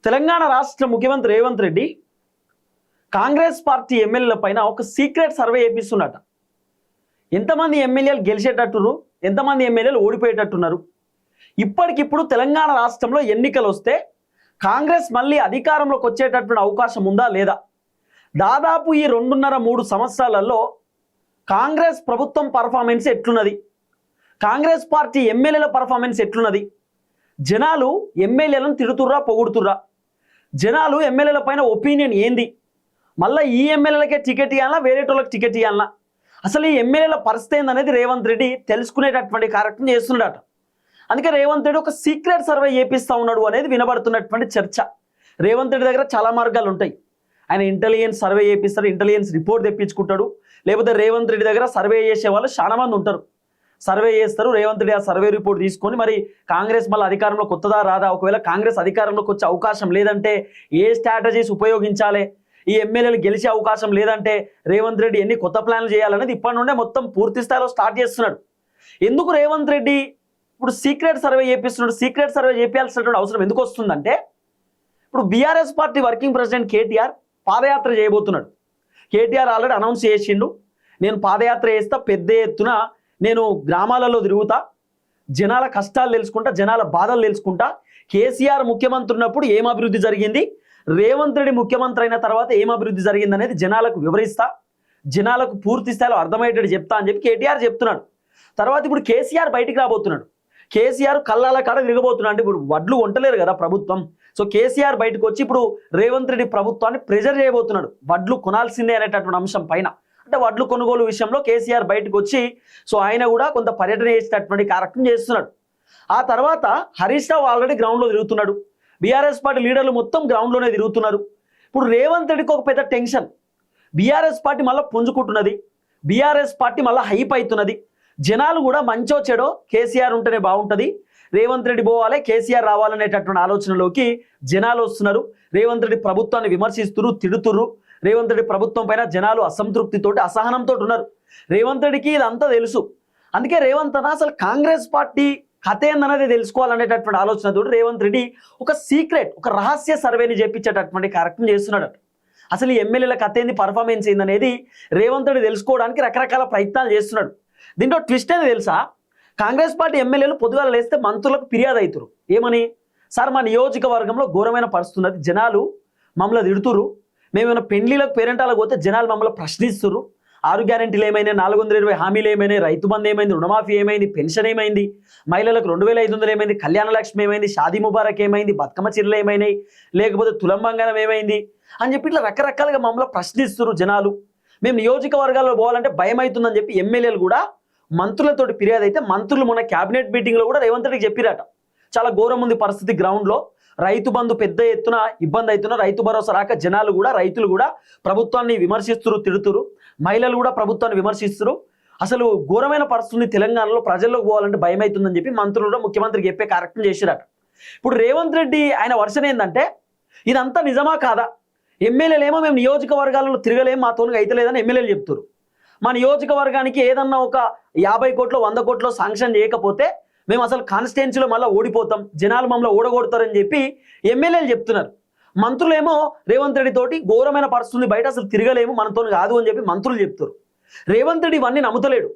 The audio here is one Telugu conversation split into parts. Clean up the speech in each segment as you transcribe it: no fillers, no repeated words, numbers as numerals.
తెలంగాణ రాష్ట్ర ముఖ్యమంత్రి రేవంత్ రెడ్డి కాంగ్రెస్ పార్టీ ఎమ్మెల్యేల పైన ఒక సీక్రెట్ సర్వే చేపిస్తున్నట. ఎంతమంది ఎమ్మెల్యేలు గెలిచేటట్టున్నారు, ఎంతమంది ఎమ్మెల్యేలు ఓడిపోయేటట్టున్నారు. ఇప్పటికిప్పుడు తెలంగాణ రాష్ట్రంలో ఎన్నికలు వస్తే కాంగ్రెస్ మళ్ళీ అధికారంలోకి వచ్చేటటువంటి అవకాశం ఉందా లేదా? దాదాపు ఈ 2.5-3 సంవత్సరాలలో కాంగ్రెస్ ప్రభుత్వం పర్ఫార్మెన్స్ ఎట్లున్నది, కాంగ్రెస్ పార్టీ ఎమ్మెల్యేల పర్ఫార్మెన్స్ ఎట్లున్నది, జనాలు ఎమ్మెల్యేలను తిడుతుర్రా పొగుడుతుర్రా, జనాలు ఎమ్మెల్యేల పైన ఒపీనియన్ ఏంది, మళ్ళీ ఈ ఎమ్మెల్యేలకే టికెట్ ఇవ్వాలా వేరేటోళ్ళకి టికెట్ ఇవ్వాలా, అసలు ఈ ఎమ్మెల్యేల పరిస్థితి ఏందనేది రేవంత్ రెడ్డి తెలుసుకునేటటువంటి కార్యక్రమం చేస్తున్నాడట. అందుకే రేవంత్ రెడ్డి ఒక సీక్రెట్ సర్వే చేపిస్తూ ఉన్నాడు అనేది వినబడుతున్నటువంటి చర్చ. రేవంత్ రెడ్డి దగ్గర చాలా మార్గాలు ఉంటాయి. ఆయన ఇంటెలిజెన్స్ సర్వే చేపిస్తాడు, ఇంటెలిజెన్స్ రిపోర్ట్ తెప్పించుకుంటాడు, లేకపోతే రేవంత్ రెడ్డి దగ్గర సర్వే చేసే వాళ్ళు చాలా మంది ఉంటారు. సర్వే చేస్తారు, రేవంత్ రెడ్డి ఆ సర్వే రిపోర్ట్ తీసుకొని మరి కాంగ్రెస్ మళ్ళీ అధికారంలోకి వస్తుందా రాదా, ఒకవేళ కాంగ్రెస్ అధికారంలోకి వచ్చే అవకాశం లేదంటే ఏ స్ట్రాటజీస్ ఉపయోగించాలి, ఈ ఎమ్మెల్యేలు గెలిచే అవకాశం లేదంటే రేవంత్ రెడ్డి ఎన్ని కొత్త ప్లాన్లు చేయాలనేది ఇప్పటి నుండే మొత్తం పూర్తి స్థాయిలో స్టార్ట్ చేస్తున్నాడు. ఎందుకు రేవంత్ రెడ్డి ఇప్పుడు సీక్రెట్ సర్వే చేపిస్తున్నాడు? సీక్రెట్ సర్వే చేయాల్సినటువంటి అవసరం ఎందుకు వస్తుందంటే, ఇప్పుడు BRS party working president KTR పాదయాత్ర చేయబోతున్నాడు. కేటీఆర్ ఆల్రెడీ అనౌన్స్ చేసిండు, నేను పాదయాత్ర చేస్తా, పెద్ద ఎత్తున నేను గ్రామాలలో తిరుగుతా, జనాల కష్టాలు తెలుసుకుంటా, జనాల బాధలు తెలుసుకుంటా, కేసీఆర్ ముఖ్యమంత్రి ఉన్నప్పుడు ఏం అభివృద్ధి జరిగింది, రేవంత్ రెడ్డి ముఖ్యమంత్రి అయిన తర్వాత ఏం అభివృద్ధి జరిగింది అనేది జనాలకు వివరిస్తా, జనాలకు పూర్తి స్థాయిలో అర్థమయ్యేటట్టు చెప్తా అని చెప్పి కేటీఆర్ చెప్తున్నాడు. తర్వాత ఇప్పుడు కేసీఆర్ బయటికి రాబోతున్నాడు. కేసీఆర్ కళ్ళాల కాడ తిరగబోతున్నాడు. అంటే ఇప్పుడు వడ్లు వంటలేరు కదా ప్రభుత్వం, సో కేసీఆర్ బయటకు వచ్చి ఇప్పుడు రేవంత్ రెడ్డి ప్రభుత్వాన్ని ప్రెజర్ చేయబోతున్నాడు వడ్లు కొనాల్సిందే అనేటటువంటి అంశం పైన. అంటే వడ్లు కొనుగోలు విషయంలో కేసీఆర్ బయటకు వచ్చి సో ఆయన కూడా కొంత పర్యటన చేసేటటువంటి కార్యక్రమం చేస్తున్నాడు. ఆ తర్వాత హరీష్ రావు ఆల్రెడీ గ్రౌండ్లో తిరుగుతున్నాడు, బీఆర్ఎస్ పార్టీ లీడర్లు మొత్తం గ్రౌండ్లోనే తిరుగుతున్నారు. ఇప్పుడు రేవంత్ రెడ్డికి ఒక పెద్ద టెన్షన్, బీఆర్ఎస్ పార్టీ మళ్ళీ పుంజుకుంటున్నది, బీఆర్ఎస్ పార్టీ మళ్ళీ హైప్ అవుతున్నది, జనాలు కూడా మంచో చెడో కేసీఆర్ ఉంటేనే బాగుంటుంది, రేవంత్ రెడ్డి పోవాలి కేసీఆర్ రావాలనేటటువంటి ఆలోచనలోకి జనాలు వస్తున్నారు. రేవంత్ రెడ్డి ప్రభుత్వాన్ని విమర్శిస్తున్నారు, తిడుతుర్రు. రేవంత్ రెడ్డి ప్రభుత్వం పైన జనాలు అసంతృప్తితోటి అసహనంతో ఉన్నారు. రేవంత్ రెడ్డికి ఇదంతా తెలుసు. అందుకే రేవంత్ అన్న అసలు కాంగ్రెస్ పార్టీ కథ ఏందనేది తెలుసుకోవాలనేటటువంటి ఆలోచనతో రేవంత్ రెడ్డి ఒక సీక్రెట్, ఒక రహస్య సర్వేని చేపించేటటువంటి కార్యక్రమం చేస్తున్నాడు. అసలు ఈ ఎమ్మెల్యేల కథ ఏంది, పర్ఫార్మెన్స్ ఏందనేది రేవంత్ రెడ్డి తెలుసుకోవడానికి రకరకాల ప్రయత్నాలు చేస్తున్నాడు. దీంట్లో ట్విస్ట్ అనేది తెలుసా, కాంగ్రెస్ పార్టీ ఎమ్మెల్యేలు పొద్దుగాల లేస్తే మంత్రులకు ఫిర్యాదు అవుతారు. ఏమని, సార్ మా నియోజకవర్గంలో ఘోరమైన పరిస్థితి ఉన్నది, జనాలు మమ్మల్ని తిడుతురు, మేమేమైనా పెండ్లీలకు పేరెంటాలకు పోతే జనాలు మమ్మల్ని ప్రశ్నిస్తున్నారు, 6 గ్యారెంటీలు ఏమైనాయి, 420 హామీలు ఏమైనాయి, రైతు బంధు ఏమైంది, రుణమాఫీ ఏమైంది, పెన్షన్ ఏమైంది, మహిళలకు 2500 ఏమైంది, కళ్యాణ లక్ష్మి ఏమైంది, షాదీ ముబారక్ ఏమైంది, బతుకమ్మ చీరలు ఏమైనాయి, లేకపోతే తులం బంగారం ఏమైంది అని చెప్పి ఇట్లా రకరకాలుగా మమ్మల్ని ప్రశ్నిస్తున్నారు జనాలు, మేము నియోజకవర్గాల్లో పోవాలంటే భయం అవుతుందని చెప్పి ఎమ్మెల్యేలు కూడా మంత్రులతోటి ఫిర్యాదు అయితే మంత్రులు మొన్న క్యాబినెట్ మీటింగ్లో కూడా రేవంత్ రెడ్డికి చెప్పిరట, చాలా ఘోరం ఉంది పరిస్థితి గ్రౌండ్లో, రైతు బంధు పెద్ద ఎత్తున ఇబ్బంది అవుతున్న, రైతు భరోసా రాక జనాలు కూడా రైతులు కూడా ప్రభుత్వాన్ని విమర్శిస్తున్నారు, తిడుతురు, మహిళలు కూడా ప్రభుత్వాన్ని విమర్శిస్తున్నారు, అసలు ఘోరమైన పరిస్థితి తెలంగాణలో, ప్రజల్లోకి పోవాలంటే భయం అవుతుందని చెప్పి మంత్రులు కూడా ముఖ్యమంత్రికి చెప్పే కార్యక్రమం చేసిరట. ఇప్పుడు రేవంత్ రెడ్డి ఆయన వర్షన్ ఏంటంటే ఇదంతా నిజమా కాదా, ఎమ్మెల్యేలు ఏమో మేము నియోజకవర్గాలలో తిరగలేము, మా తోనుగా అయితలేదని ఎమ్మెల్యేలు చెప్తారు, మా నియోజకవర్గానికి ఏదన్నా ఒక 50 కోట్లు 100 కోట్లు శాంక్షన్ చేయకపోతే మేము అసలు కాన్స్టిట్యున్సీలో మళ్ళీ ఓడిపోతాం, జనాలు మమ్మల్ని ఓడగొడతారని చెప్పి ఎమ్మెల్యేలు చెప్తున్నారు. మంత్రులేమో రేవంత్ రెడ్డి తోటి ఘోరమైన పరిస్థితి, బయట అసలు తిరగలేము, మనతో కాదు అని చెప్పి మంత్రులు చెప్తారు. రేవంత్ రెడ్డి ఇవన్నీ నమ్ముతలేడు.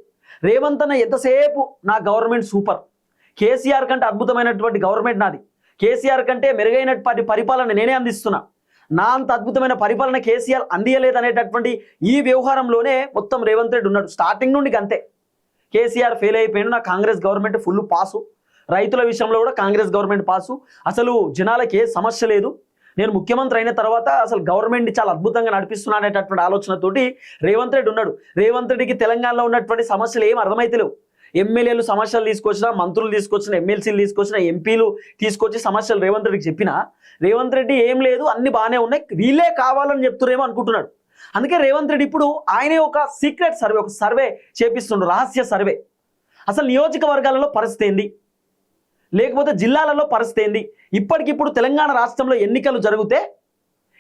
రేవంత్ అన్న ఎంతసేపు నా గవర్నమెంట్ సూపర్, కేసీఆర్ కంటే అద్భుతమైనటువంటి గవర్నమెంట్ నాది, కేసీఆర్ కంటే మెరుగైనటువంటి పరిపాలన నేనే అందిస్తున్నా, నా అంత అద్భుతమైన పరిపాలన కేసీఆర్ అందియలేదు అనేటటువంటి ఈ వ్యవహారంలోనే మొత్తం రేవంత్ రెడ్డి ఉన్నాడు స్టార్టింగ్ నుండి. అంతే, కేసీఆర్ ఫెయిల్ అయిపోయాడు, నా కాంగ్రెస్ గవర్నమెంట్ ఫుల్ పాసు, రైతుల విషయంలో కూడా కాంగ్రెస్ గవర్నమెంట్ పాసు, అసలు జనాలకి ఏ సమస్య లేదు, నేను ముఖ్యమంత్రి అయిన తర్వాత అసలు గవర్నమెంట్ చాలా అద్భుతంగా నడిపిస్తున్నా అనేటటువంటి ఆలోచనతోటి రేవంత్ రెడ్డి ఉన్నాడు. రేవంత్ రెడ్డికి తెలంగాణలో ఉన్నటువంటి సమస్యలు ఏం అర్థమైతలేవు. ఎమ్మెల్యేలు సమస్యలు తీసుకొచ్చినా, మంత్రులు తీసుకొచ్చిన, ఎమ్మెల్సీలు తీసుకొచ్చిన, ఎంపీలు తీసుకొచ్చి సమస్యలు రేవంత్ రెడ్డికి చెప్పినా రేవంత్ రెడ్డి ఏం లేదు, అన్ని బాగానే ఉన్నాయి, వీళ్ళే కావాలని చెప్తురేమో అనుకుంటున్నాడు. అందుకే రేవంత్ రెడ్డి ఇప్పుడు ఆయనే ఒక సీక్రెట్ సర్వే, ఒక సర్వే చేపిస్తుండ్రు, రహస్య సర్వే. అసలు నియోజకవర్గాలలో పరిస్థితి ఏంది, లేకపోతే జిల్లాలలో పరిస్థితి ఏంది, ఇప్పటికిప్పుడు తెలంగాణ రాష్ట్రంలో ఎన్నికలు జరిగితే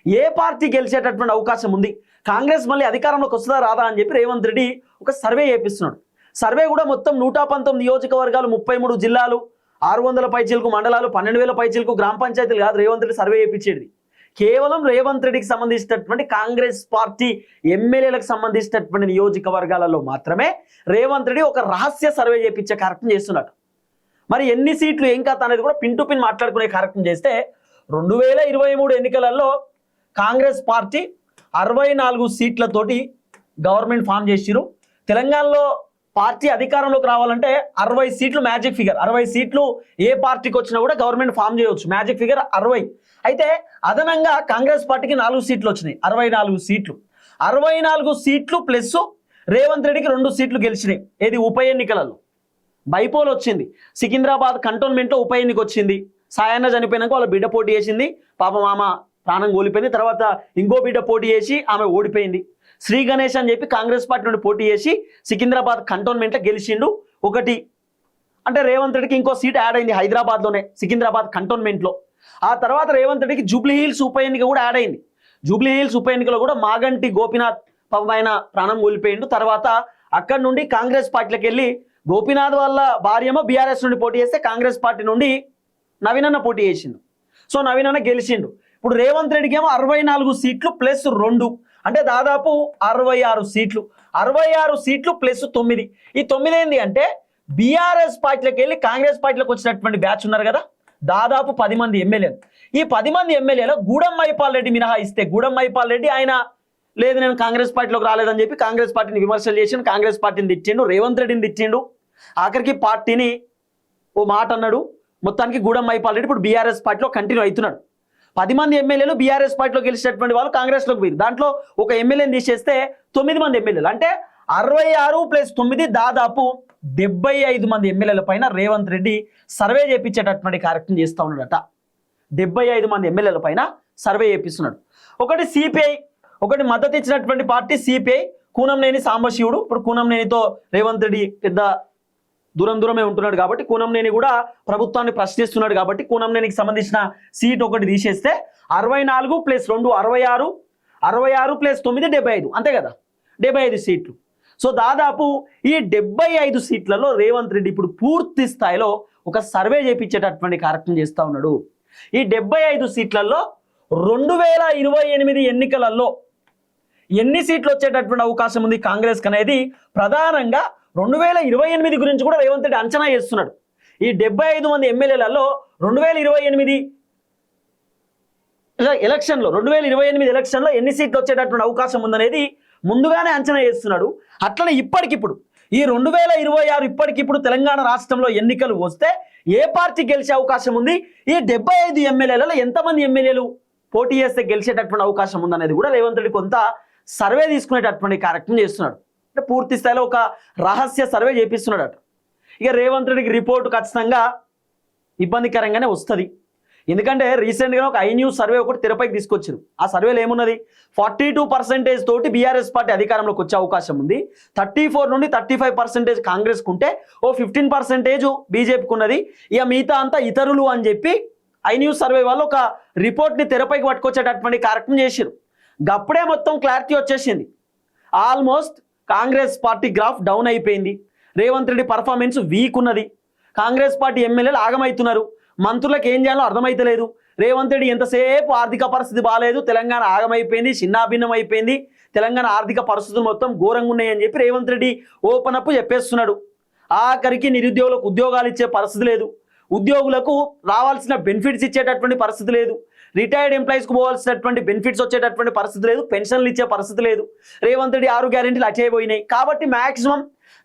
ఏ పార్టీ గెలిచేటటువంటి అవకాశం ఉంది, కాంగ్రెస్ మళ్ళీ అధికారంలోకి వస్తుందా రాదా అని చెప్పి రేవంత్ రెడ్డి ఒక సర్వే చేపిస్తున్నాడు. సర్వే కూడా మొత్తం 119 నియోజకవర్గాలు, 33 జిల్లాలు, 600 పైచీలకు మండలాలు, 12,000 పైచీలకు గ్రామ పంచాయతీలు కాదు రేవంత్ రెడ్డి సర్వే చేయించేది. కేవలం రేవంత్ రెడ్డికి సంబంధించినటువంటి కాంగ్రెస్ పార్టీ ఎమ్మెల్యేలకు సంబంధించినటువంటి నియోజకవర్గాలలో మాత్రమే రేవంత్ రెడ్డి ఒక రహస్య సర్వే చేయించే కార్యక్రమం చేస్తున్నాడు. మరి ఎన్ని సీట్లు ఏం కథ అనేది కూడా పిన్ టు పిన్ మాట్లాడుకునే కార్యక్రమం చేస్తే 2023 ఎన్నికలలో కాంగ్రెస్ పార్టీ 64 సీట్లతోటి గవర్నమెంట్ ఫామ్ చేసిరు. తెలంగాణలో పార్టీ అధికారంలోకి రావాలంటే 60 సీట్లు మ్యాజిక్ ఫిగర్. 60 సీట్లు ఏ పార్టీకి వచ్చినా కూడా గవర్నమెంట్ ఫామ్ చేయవచ్చు. Magic figure 60. అయితే అదనంగా కాంగ్రెస్ పార్టీకి 4 సీట్లు వచ్చినాయి, 64 సీట్లు. 64 సీట్లు ప్లస్ రేవంత్ రెడ్డికి 2 సీట్లు గెలిచినాయి. ఏది ఉప ఎన్నికలలో బైపోల్ వచ్చింది. సికింద్రాబాద్ కంటోన్మెంట్లో ఉప ఎన్నిక వచ్చింది. సాయన్న చనిపోయినాక వాళ్ళ బిడ్డ పోటీ చేసింది, పాపం ఆమె ప్రాణం కోల్పోయింది. తర్వాత ఇంకో బిడ్డ పోటీ చేసి ఆమె ఓడిపోయింది. శ్రీ గణేష్ అని చెప్పి కాంగ్రెస్ పార్టీ నుండి పోటీ చేసి సికింద్రాబాద్ కంటోన్మెంట్లో గెలిచిండు. ఒకటి అంటే రేవంత్ రెడ్డికి ఇంకో సీట్ యాడ్ అయింది హైదరాబాద్లోనే, సికింద్రాబాద్ కంటోన్మెంట్లో. ఆ తర్వాత రేవంత్ రెడ్డికి జూబ్లీ హిల్స్ ఉప ఎన్నిక కూడా యాడ్ అయింది. జూబ్లీ హిల్స్ ఉప ఎన్నికలో కూడా మాగంటి గోపీనాథ్ పాపం ఆయన ప్రాణం కోల్పోయిండు. తర్వాత అక్కడి నుండి కాంగ్రెస్ పార్టీలోకి వెళ్ళి గోపీనాథ్ వాళ్ళ భార్యమో బీఆర్ఎస్ నుండి పోటీ చేస్తే కాంగ్రెస్ పార్టీ నుండి నవీనన్న పోటీ చేసిండు. సో నవీనన్న గెలిచిండు. ఇప్పుడు రేవంత్ రెడ్డికి ఏమో 64 సీట్లు ప్లస్ 2 అంటే దాదాపు 66 సీట్లు. 66 సీట్లు ప్లస్ 9. ఈ 9 ఏంది అంటే బీఆర్ఎస్ పార్టీలోకి వెళ్ళి కాంగ్రెస్ పార్టీలోకి వచ్చినటువంటి బ్యాచ్ ఉన్నారు కదా, దాదాపు 10 మంది ఎమ్మెల్యేలు. ఈ 10 మంది ఎమ్మెల్యేలో గూడెం మైపాల్ రెడ్డి మినహాయిస్తే, గూడెం మైపాల్ రెడ్డి ఆయన లేదు నేను కాంగ్రెస్ పార్టీలోకి రాలేదని చెప్పి కాంగ్రెస్ పార్టీని విమర్శలు చేసిండు, కాంగ్రెస్ పార్టీని తిట్టిండు, రేవంత్ రెడ్డిని తిట్టిండు. ఆఖరికి పార్టీని ఓ మాట అన్నాడు. మొత్తానికి గూడెం మైపాల్ రెడ్డి ఇప్పుడు బీఆర్ఎస్ పార్టీలో కంటిన్యూ అవుతున్నాడు. 10 మంది ఎమ్మెల్యేలు బీఆర్ఎస్ పార్టీలో గెలిచినటువంటి వాళ్ళు కాంగ్రెస్లోకి పోయి దాంట్లో ఒక ఎమ్మెల్యేని తీసేస్తే 9 మంది ఎమ్మెల్యేలు అంటే 66 ప్లస్ 9 దాదాపు 75 మంది ఎమ్మెల్యేల పైన రేవంత్ రెడ్డి సర్వే చేయించేటటువంటి కార్యక్రమం చేస్తూ ఉన్నాడట. 75 మంది ఎమ్మెల్యేల పైన సర్వే చేపిస్తున్నాడు. ఒకటి సిపిఐ, ఒకటి మద్దతు ఇచ్చినటువంటి పార్టీ సిపిఐ, కూనంనేని సాంబశివుడు. ఇప్పుడు కూనంనేనితో రేవంత్ రెడ్డి పెద్ద దూరమే ఉంటున్నాడు కాబట్టి కూనంనేని కూడా ప్రభుత్వాన్ని ప్రశ్నిస్తున్నాడు కాబట్టి కూనంనేనికి సంబంధించిన సీట్ ఒకటి తీసేస్తే 64 ప్లస్ 2 66, 66 ప్లస్ 9 75 అంతే కదా, 75 సీట్లు. సో దాదాపు ఈ 75 సీట్లలో రేవంత్ రెడ్డి ఇప్పుడు పూర్తి స్థాయిలో ఒక సర్వే చేయించేటటువంటి కార్యక్రమం చేస్తూ ఉన్నాడు. ఈ 75 సీట్లలో 2028 ఎన్నికలలో ఎన్ని సీట్లు వచ్చేటటువంటి అవకాశం ఉంది కాంగ్రెస్ అనేది ప్రధానంగా 2028 గురించి కూడా రేవంత్ రెడ్డి అంచనా చేస్తున్నాడు. ఈ 75 మంది ఎమ్మెల్యేలలో 2028 ఎలక్షన్లో 2028 ఎలక్షన్లో ఎన్ని సీట్లు వచ్చేటటువంటి అవకాశం ఉందనేది ముందుగానే అంచనా చేస్తున్నాడు. అట్లనే ఇప్పటికిప్పుడు ఈ 2026 ఇప్పటికిప్పుడు తెలంగాణ రాష్ట్రంలో ఎన్నికలు వస్తే ఏ పార్టీ గెలిచే అవకాశం ఉంది, ఈ 75 ఎమ్మెల్యేలలో ఎంతమంది ఎమ్మెల్యేలు పోటీ చేస్తే గెలిచేటటువంటి అవకాశం ఉందనేది కూడా రేవంత్ రెడ్డి కొంత సర్వే తీసుకునేటటువంటి కార్యక్రమం చేస్తున్నాడు. అంటే పూర్తి స్థాయిలో ఒక రహస్య సర్వే చేపిస్తున్నాడట. ఇక రేవంత్ రెడ్డికి రిపోర్టు ఖచ్చితంగా ఇబ్బందికరంగానే వస్తుంది. ఎందుకంటే రీసెంట్గా ఒక ఐన్యూస్ సర్వే ఒకటి తెరపైకి తీసుకొచ్చారు. ఆ సర్వేలో ఏమున్నది, 42% తోటి బీఆర్ఎస్ పార్టీ అధికారంలోకి వచ్చే అవకాశం ఉంది. 34 నుండి 35% కాంగ్రెస్కు ఉంటే ఓ 15% బీజేపీకి ఉన్నది. ఇక మిగతా అంతా ఇతరులు అని చెప్పి ఐన్యూస్ సర్వే వాళ్ళు ఒక రిపోర్ట్ని తెరపైకి పట్టుకొచ్చేటటువంటి కార్యక్రమం చేశారు. గప్పుడే మొత్తం క్లారిటీ వచ్చేసింది. Almost Congress party graph down అయిపోయింది. రేవంత్ రెడ్డి పర్ఫార్మెన్స్ వీక్ ఉన్నది. కాంగ్రెస్ పార్టీ ఎమ్మెల్యేలు ఆగమవుతున్నారు. మంత్రులకు ఏం చేయాలో అర్థమైతలేదు. రేవంత్ రెడ్డి ఎంతసేపు ఆర్థిక పరిస్థితి బాగాలేదు, తెలంగాణ ఆగమైపోయింది, చిన్నాభిన్నం అయిపోయింది, తెలంగాణ ఆర్థిక పరిస్థితులు మొత్తం ఘోరంగా ఉన్నాయని చెప్పి రేవంత్ రెడ్డి ఓపెన్ అప్ చెప్పేస్తున్నాడు. ఆఖరికి నిరుద్యోగులకు ఉద్యోగాలు ఇచ్చే పరిస్థితి లేదు, ఉద్యోగులకు రావాల్సిన బెనిఫిట్స్ ఇచ్చేటటువంటి పరిస్థితి లేదు, రిటైర్డ్ ఎంప్లాయీస్కి పోవాల్సినటువంటి బెనిఫిట్స్ వచ్చేటటువంటి పరిస్థితి లేదు, పెన్షన్లు ఇచ్చే పరిస్థితి లేదు. రేవంత్ రెడ్డి 6 గ్యారెంటీలు అచైపోయినాయి. కాబట్టి మ్యాక్సిమం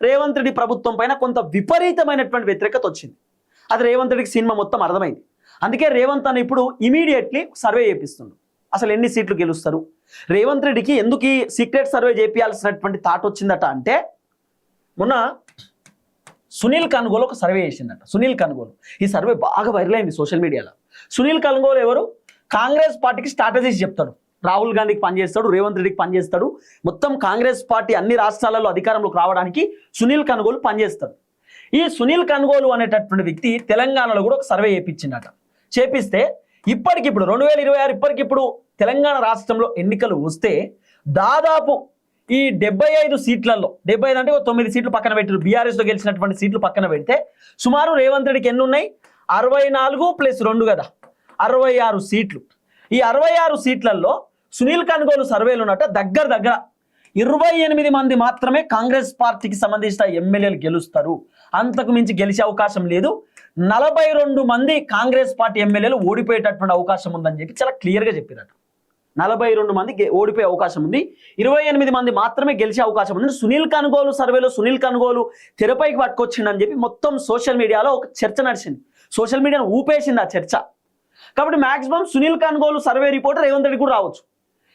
రేవంత్ రెడ్డి ప్రభుత్వం పైన కొంత విపరీతమైనటువంటి వ్యతిరేకత వచ్చింది. అది రేవంత్ రెడ్డికి సినిమా మొత్తం అర్థమైంది. అందుకే రేవంత్ అని ఇప్పుడు ఇమీడియట్లీ సర్వే చేపిస్తుండు. అసలు ఎన్ని సీట్లు గెలుస్తారు, రేవంత్ రెడ్డికి ఎందుకు ఈ సీక్రెట్ సర్వే చేపియాల్సినటువంటి థాట్ వచ్చిందట అంటే, మొన్న సునీల్ కనుగోలు ఒక సర్వే చేసిందట. సునీల్ కనుగోలు ఈ సర్వే బాగా వైరల్ అయింది సోషల్ మీడియాలో. సునీల్ కనుగోలు ఎవరు, కాంగ్రెస్ పార్టీకి స్ట్రాటజీస్ చెప్తాడు. రాహుల్ గాంధీకి పనిచేస్తాడు, రేవంత్ రెడ్డికి పనిచేస్తాడు. మొత్తం కాంగ్రెస్ పార్టీ అన్ని రాష్ట్రాలలో అధికారంలోకి రావడానికి సునీల్ కనుగోలు పనిచేస్తాడు. ఈ సునీల్ కనుగోలు అనేటటువంటి వ్యక్తి తెలంగాణలో కూడా ఒక సర్వే చేపించిందట. చేపిస్తే ఇప్పటికిప్పుడు 2026 ఇప్పటికిప్పుడు తెలంగాణ రాష్ట్రంలో ఎన్నికలు వస్తే దాదాపు ఈ 75 సీట్లలో 75 అంటే 9 సీట్లు పక్కన పెట్టారు, బీఆర్ఎస్ లో గెలిచినటువంటి సీట్లు పక్కన పెడితే సుమారు రేవంత్ రెడ్డికి ఎన్ని ఉన్నాయి? 64 + 2 కదా, 66 సీట్లు. ఈ 66 సీట్లలో సునీల్ కనుగోలు సర్వేలు ఉన్నట్టు దగ్గర 28 మంది మాత్రమే కాంగ్రెస్ పార్టీకి సంబంధించిన ఎమ్మెల్యేలు గెలుస్తారు. అంతకు మించి గెలిచే అవకాశం లేదు. 42 మంది కాంగ్రెస్ పార్టీ ఎమ్మెల్యేలు ఓడిపోయేటటువంటి అవకాశం ఉందని చెప్పి చాలా క్లియర్గా చెప్పినట్టు. 42 మంది ఓడిపోయే అవకాశం ఉంది, 28 మంది మాత్రమే గెలిచే అవకాశం ఉంది. సునీల్ కనుగోలు సర్వేలో సునీల్ కనుగోలు తెరపైకి పట్టుకొచ్చిండని చెప్పి మొత్తం సోషల్ మీడియాలో ఒక చర్చ నడిచింది, సోషల్ మీడియాను ఊపేసింది ఆ చర్చ. కాబట్టి maximum Sunil Kanugolu survey report Revanth Reddy కూడా రావచ్చు.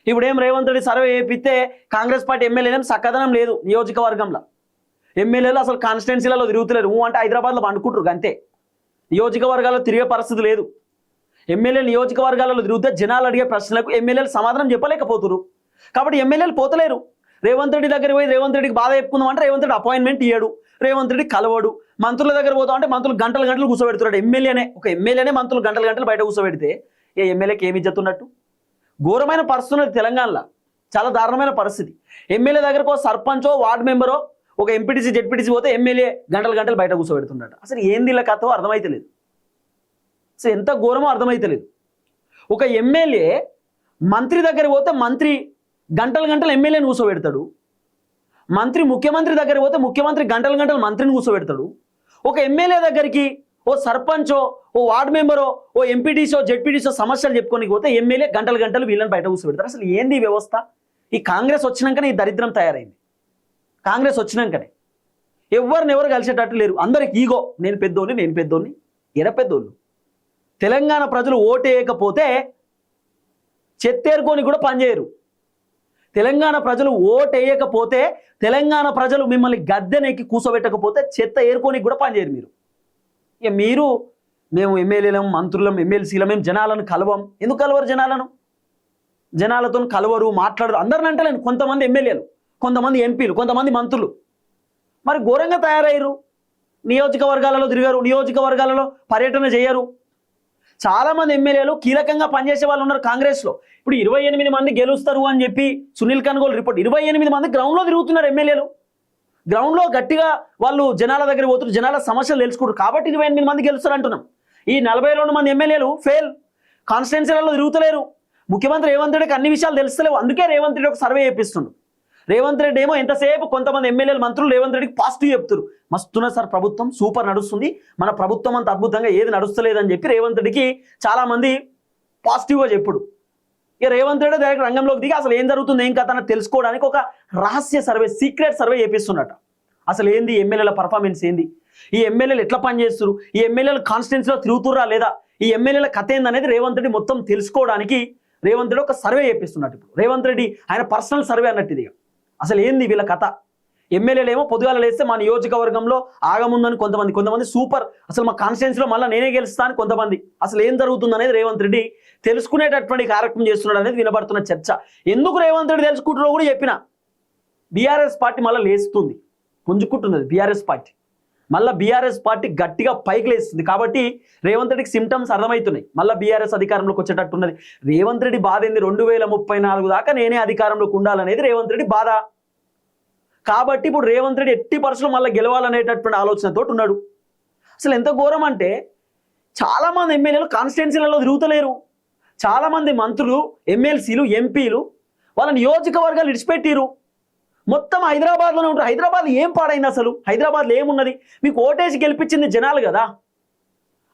ఇప్పుడు ఏం రేవంత్ రెడ్డి సర్వే చేపిస్తే కాంగ్రెస్ పార్టీ ఎమ్మెల్యేలు సక్కదనం లేదు, నియోజకవర్గంలో ఎమ్మెల్యేలు అసలు కాన్స్టిట్యున్సీలలో తిరుగుతలేరు, అంటే హైదరాబాద్లో పండుకుంటారు అంతే, నియోజకవర్గాల్లో తిరిగే పరిస్థితి లేదు. ఎమ్మెల్యే నియోజకవర్గాలలో తిరిగితే జనాలు అడిగే ప్రశ్నలకు ఎమ్మెల్యేలు సమాధానం చెప్పలేకపోతున్నారు. కాబట్టి ఎమ్మెల్యేలు పోతలేరు. రేవంత్ రెడ్డి దగ్గర పోయి రేవంత్ రెడ్డికి బాధ చెప్పుకుందాం అంటే రేవంత్ రెడ్డి అపాయింట్మెంట్ ఇయ్యాడు, రేవంత్ రెడ్డి కలవడు. మంత్రుల దగ్గర పోతాం అంటే మంత్రులు గంటలు కూర్చోబెడుతున్నాడు. ఎమ్మెల్యేనే మంత్రులు గంటలు బయట కూర్చోబెడితే ఏ ఎమ్మెల్యేకి ఏమి ఇచ్చుతున్నట్టు? ఘోరమైన పరిస్థితి ఉన్నది తెలంగాణలో, చాలా దారుణమైన పరిస్థితి. ఎమ్మెల్యే దగ్గరకు సర్పంచో వార్డు మెంబరో ఒక ఎంపీటీసీ జెడ్పీటీసీ పోతే ఎమ్మెల్యే గంటలు బయట కూర్చోబెడుతున్నాడు. అసలు ఏంది ఇలా కథో అర్థమైతలేదు, అసలు ఎంత ఘోరమో అర్థమైతలేదు. ఒక ఎమ్మెల్యే మంత్రి దగ్గర పోతే మంత్రి గంటలు ఎమ్మెల్యేని కూర్చోబెడతాడు, మంత్రి ముఖ్యమంత్రి దగ్గర పోతే ముఖ్యమంత్రి గంటలు మంత్రిని కూర్చోబెడతాడు. ఒక ఎమ్మెల్యే దగ్గరికి ఓ సర్పంచో ఓ వార్డు మెంబరో ఓ ఎంపీటీసో జెడ్పీటీసో సమస్యలు చెప్పుకోనికి పోతే ఎమ్మెల్యే గంటలు వీళ్ళని బయట కూర్చోబెడతారు. అసలు ఏంది ఈ వ్యవస్థ? ఈ కాంగ్రెస్ వచ్చినాకనే ఈ దరిద్రం తయారైంది. కాంగ్రెస్ వచ్చినాకనే ఎవరు కలిసేటట్టు లేరు, అందరికి ఈగో, నేను పెద్దోని ఎడ పెద్దోళ్ళు. తెలంగాణ ప్రజలు ఓటేయకపోతే చెత్తేరుకొని కూడా పనిచేయరు. తెలంగాణ ప్రజలు ఓటేయకపోతే, తెలంగాణ ప్రజలు మిమ్మల్ని గద్దెనెక్కి కూర్చోబెట్టకపోతే చెత్త ఏరుకోనికి కూడా పనిచేయరు మీరు. ఇక మేము ఎమ్మెల్యేలం మంత్రులం ఎమ్మెల్సీలం మేము జనాలను కలవం. ఎందుకు కలవరు? జనాలతో కలవరు, మాట్లాడరు. అందరిని అంటలేను, కొంతమంది ఎమ్మెల్యేలు, కొంతమంది ఎంపీలు, కొంతమంది మంత్రులు మరి ఘోరంగా తయారయ్యారు. నియోజకవర్గాలలో తిరిగారు, నియోజకవర్గాలలో పర్యటన చేయరు. చాలామంది ఎమ్మెల్యేలు కీలకంగా పనిచేసే వాళ్ళు ఉన్నారు కాంగ్రెస్లో. ఇప్పుడు 28 మంది గెలుస్తారు అని చెప్పి సునీల్ కనుగోలు రిపోర్ట్, 28 మంది గ్రౌండ్లో తిరుగుతున్నారు ఎమ్మెల్యేలు. గ్రౌండ్లో గట్టిగా వాళ్ళు జనాల దగ్గర పోతున్నారు, జనాల సమస్యలు తెలుసుకుంటారు. కాబట్టి 28 మంది గెలుస్తారు అంటున్నాం. ఈ 42 మంది ఎమ్మెల్యేలు ఫెయిల్, కాన్స్టిట్యున్సీలలో తిరుగుతలేరు. ముఖ్యమంత్రి రేవంత్ రెడ్డికి అన్ని విషయాలు తెలుస్తలేవు. అందుకే రేవంత్ రెడ్డి ఒక సర్వే చేపిస్తుండు. రేవంత్ రెడ్డి ఏమో ఎంతసేపు కొంతమంది ఎమ్మెల్యేలు మంత్రులు రేవంత్ రెడ్డికి పాజిటివ్ చెప్తారు, మస్తున్నా సార్ ప్రభుత్వం సూపర్ నడుస్తుంది, మన ప్రభుత్వం అంత అద్భుతంగా ఏది నడుస్తలేదని చెప్పి రేవంత్ రెడ్డికి చాలామంది పాజిటివ్గా చెప్పుడు. ఇక రేవంత్ రెడ్డి డైరెక్ట్ రంగంలోకి దిగి అసలు ఏం జరుగుతుంది ఏం కథ అని తెలుసుకోవడానికి ఒక రహస్య సర్వే, సీక్రెట్ సర్వే చేపిస్తున్నట్ట. అసలు ఏంది ఎమ్మెల్యేల పర్ఫార్మెన్స్ ఏంది, ఈ ఎమ్మెల్యేలు ఎట్లా పనిచేస్తారు, ఈ ఎమ్మెల్యేలు కాన్స్టిట్యున్సీలో తిరుగుతురా లేదా, ఈ ఎమ్మెల్యేల కథ ఏందనేది రేవంత్ రెడ్డి మొత్తం తెలుసుకోవడానికి రేవంత్ రెడ్డి ఒక సర్వే చేపిస్తున్నట్టు. ఇప్పుడు రేవంత్ రెడ్డి ఆయన పర్సనల్ సర్వే అన్నట్టు ఇది. అసలు ఏంది వీళ్ళ కథ? ఎమ్మెల్యేలు ఏమో పొద్దుగాల లేస్తే మా నియోజకవర్గంలో ఆగముందని కొంతమంది సూపర్, అసలు మా కాన్స్టిట్యున్సీలో మళ్ళీ నేనే గెలుస్తా అని కొంతమంది. అసలు ఏం జరుగుతుంది అనేది రేవంత్ రెడ్డి తెలుసుకునేటటువంటి కార్యక్రమం చేస్తున్నాడు అనేది వినబడుతున్న చర్చ. ఎందుకు రేవంత్ రెడ్డి తెలుసుకుంటున్నారో కూడా చెప్పిన. బీఆర్ఎస్ పార్టీ మళ్ళీ లేస్తుంది, పుంజుకుంటున్నది బీఆర్ఎస్ పార్టీ, మళ్ళీ బీఆర్ఎస్ పార్టీ గట్టిగా పైకి లేస్తుంది. కాబట్టి రేవంత్ రెడ్డికి సిమ్టమ్స్ అర్థమవుతున్నాయి, మళ్ళీ బీఆర్ఎస్ అధికారంలోకి వచ్చేటట్టున్నది. రేవంత్ రెడ్డి బాధ ఏంది? 2034 దాకా నేనే అధికారంలోకి ఉండాలనేది రేవంత్ రెడ్డి బాధ. కాబట్టి ఇప్పుడు రేవంత్ రెడ్డి ఎట్టి పరిస్థితుల్లో మళ్ళీ గెలవాలనేటటువంటి ఆలోచనతో ఉన్నాడు. అసలు ఎంత ఘోరం అంటే చాలామంది ఎమ్మెల్యేలు కాన్స్టిట్యున్సీలలో తిరుగుతలేరు, చాలామంది మంత్రులు ఎమ్మెల్సీలు ఎంపీలు వాళ్ళ నియోజకవర్గాలు విడిచిపెట్టిరు, మొత్తం హైదరాబాద్లోనే ఉంటారు. హైదరాబాద్ ఏం పాడైంది? అసలు హైదరాబాద్లో ఏమున్నది? మీకు ఓటేసి గెలిపించింది జనాలు కదా.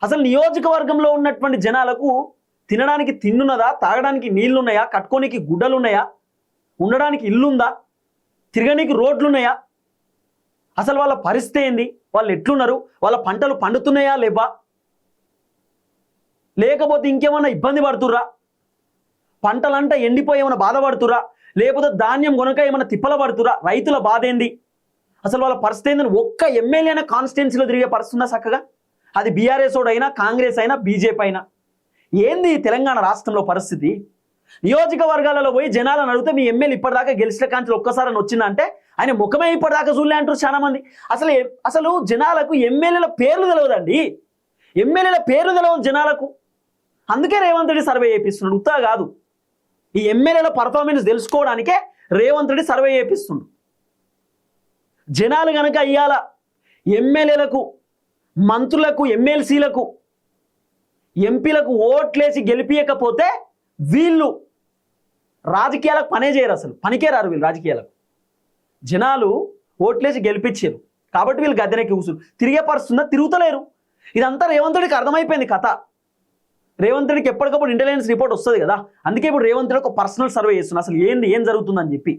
అసలు నియోజకవర్గంలో ఉన్నటువంటి జనాలకు తినడానికి తిన్నున్నదా, తాగడానికి నీళ్లున్నాయా, కట్టుకోనికి గుడ్డలు ఉన్నాయా, ఉండడానికి ఇల్లుందా, తిరగడానికి రోడ్లు ఉన్నాయా, అసలు వాళ్ళ పరిస్థితి ఏంది, వాళ్ళు ఎట్లున్నారు, వాళ్ళ పంటలు పండుతున్నాయా లేవా, లేకపోతే ఇంకేమన్నా ఇబ్బంది పడుతుర్రా, పంటలంతా ఎండిపోయి ఏమైనా బాధపడుతురా, లేకపోతే ధాన్యం కొనక ఏమైనా తిప్పల పడుతురా, రైతుల బాధ ఏంది, అసలు వాళ్ళ పరిస్థితి ఏందని ఒక్క ఎమ్మెల్యేనా కాన్స్టిట్యున్సీలో తిరిగే పరిస్థితి ఉందా చక్కగా? అది బీఆర్ఎస్ అయినా కాంగ్రెస్ అయినా బీజేపీ అయినా. ఏంది తెలంగాణ రాష్ట్రంలో పరిస్థితి? నియోజకవర్గాలలో పోయి జనాలను అడిగితే మీ ఎమ్మెల్యే ఇప్పటిదాకా గెలిచిన కాంచెలు ఒక్కసారి వచ్చిందంటే ఆయన ముఖమే ఇప్పటిదాకా చూడలే అంటారు చాలా మంది. అసలు జనాలకు ఎమ్మెల్యేల పేర్లు తెలియదండి, ఎమ్మెల్యేల పేర్లు తెలియదు జనాలకు. అందుకే రేవంత్ రెడ్డి సర్వే చేపిస్తున్నాడు, ఉత్తా కాదు. ఈ ఎమ్మెల్యేల పర్ఫార్మెన్స్ తెలుసుకోవడానికే రేవంత్ రెడ్డి సర్వే చేపిస్తుండు. జనాలు కనుక ఇవాళ ఎమ్మెల్యేలకు, మంత్రులకు, ఎమ్మెల్సీలకు, ఎంపీలకు ఓట్లేసి గెలిపియకపోతే వీళ్ళు రాజకీయాలకు పనే చేయరు, అసలు పనికే రారు వీళ్ళు రాజకీయాలకు. జనాలు ఓట్లేసి గెలిపించారు కాబట్టి వీళ్ళు గద్దెనెక్కి కూర్చురు. తిరిగే పరిస్థితుందా? తిరుగుతలేరు. ఇదంతా రేవంత్ రెడ్డికి అర్థమైపోయింది కథ. రేవంత్ రెడ్డికి ఎప్పటికప్పుడు ఇంటెలిజెన్స్ రిపోర్ట్ వస్తుంది కదా, అందుకే ఇప్పుడు రేవంత్ రెడ్డి ఒక పర్సనల్ సర్వే చేస్తున్నా అసలు ఏం జరుగుతుందని చెప్పి.